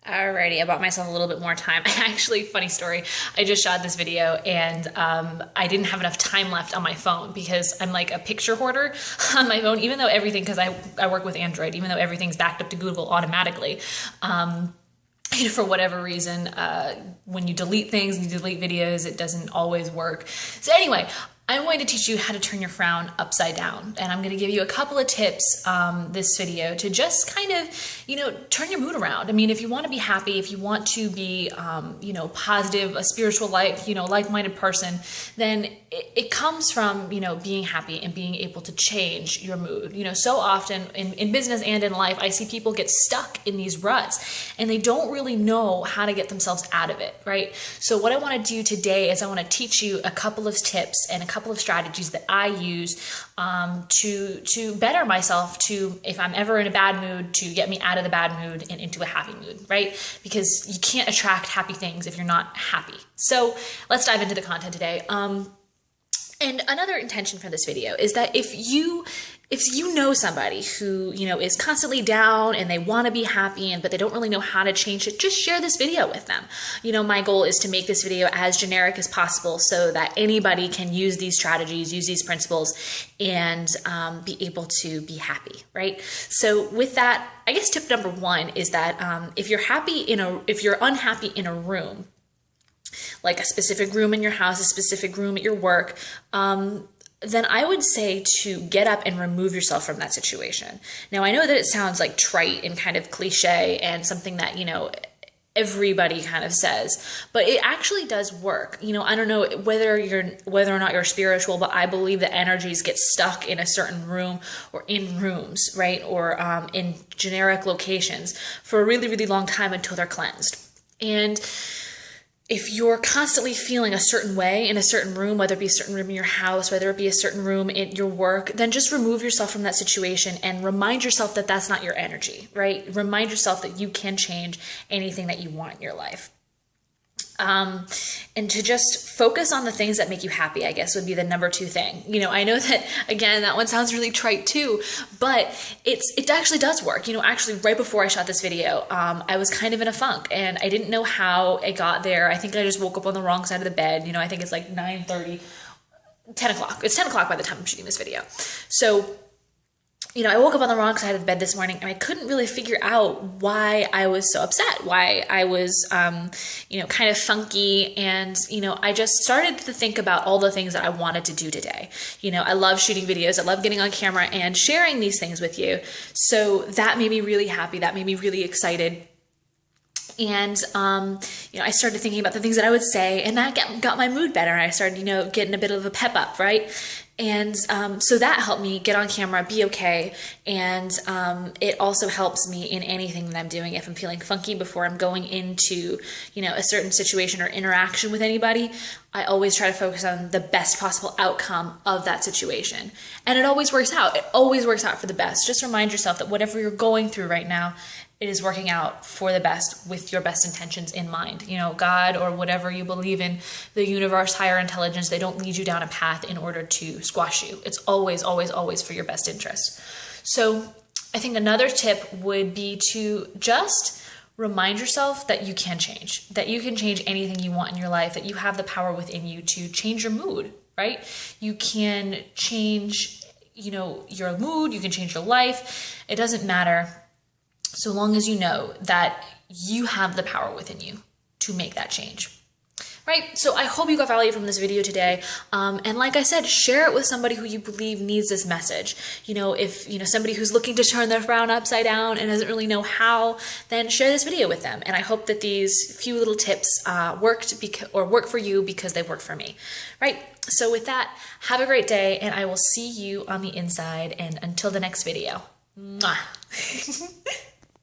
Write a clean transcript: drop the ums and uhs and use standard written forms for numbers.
Alrighty, I bought myself a little bit more time. Actually, funny story. I just shot this video and I didn't have enough time left on my phone because I'm like a picture hoarder on my phone, even though everything, because I work with Android, even though everything's backed up to Google automatically. For whatever reason, when you delete things and you delete videos, it doesn't always work. So anyway, I'm going to teach you how to turn your frown upside down. And I'm going to give you a couple of tips this video to just kind of, turn your mood around. I mean, if you want to be happy, if you want to be, positive, a spiritual like-minded person, then it comes from, being happy and being able to change your mood. So often in business and in life, I see people get stuck in these ruts and they don't really know how to get themselves out of it, right? So what I want to do today is I want to teach you a couple of tips and a couple of strategies that I use to better myself, to, if I'm ever in a bad mood, to get me out of the bad mood and into a happy mood, right? Because you can't attract happy things if you're not happy. So let's dive into the content today. And another intention for this video is that if you know somebody who, is constantly down and they want to be happy but they don't really know how to change it, just share this video with them. My goal is to make this video as generic as possible so that anybody can use these strategies, use these principles, and be able to be happy, right? So with that, I guess tip number one is that if you're unhappy in a room, like a specific room in your house, a specific room at your work, then I would say to get up and remove yourself from that situation. Now, I know that it sounds like trite and kind of cliche and something that, everybody kind of says, but it actually does work. I don't know whether or not you're spiritual, but I believe that energies get stuck in a certain room or in rooms, right? Or in generic locations for a really, really long time until they're cleansed. And if you're constantly feeling a certain way in a certain room, whether it be a certain room in your house, whether it be a certain room in your work, then just remove yourself from that situation and remind yourself that that's not your energy, right? Remind yourself that you can change anything that you want in your life. And to just focus on the things that make you happy, I guess, would be the number two thing. I know that, again, that one sounds really trite too, but it actually does work. Actually right before I shot this video, I was kind of in a funk and I didn't know how I got there. I think I just woke up on the wrong side of the bed. I think it's like 9:30, 10 o'clock. It's 10 o'clock by the time I'm shooting this video. So I woke up on the wrong side of the bed this morning and I couldn't really figure out why I was so upset, why I was, kind of funky. And, I just started to think about all the things that I wanted to do today. I love shooting videos. I love getting on camera and sharing these things with you. So that made me really happy. That made me really excited. And, I started thinking about the things that I would say, and that got my mood better. And I started, getting a bit of a pep up, right? And so that helped me get on camera, be okay. And it also helps me in anything that I'm doing. If I'm feeling funky before I'm going into, a certain situation or interaction with anybody, I always try to focus on the best possible outcome of that situation. And it always works out. It always works out for the best. Just remind yourself that whatever you're going through right now, it is working out for the best with your best intentions in mind. God or whatever you believe in, the universe, higher intelligence, they don't lead you down a path in order to squash you. It's always, always, always for your best interest. So I think another tip would be to just remind yourself that you can change, that you can change anything you want in your life, that you have the power within you to change your mood, right? You can change, your mood, you can change your life. It doesn't matter. So long as you know that you have the power within you to make that change, right? So I hope you got value from this video today. And like I said, share it with somebody who you believe needs this message. If, somebody who's looking to turn their frown upside down and doesn't really know how, then share this video with them. And I hope that these few little tips work for you because they work for me, right? So with that, have a great day and I will see you on the inside. And until the next video. Mwah.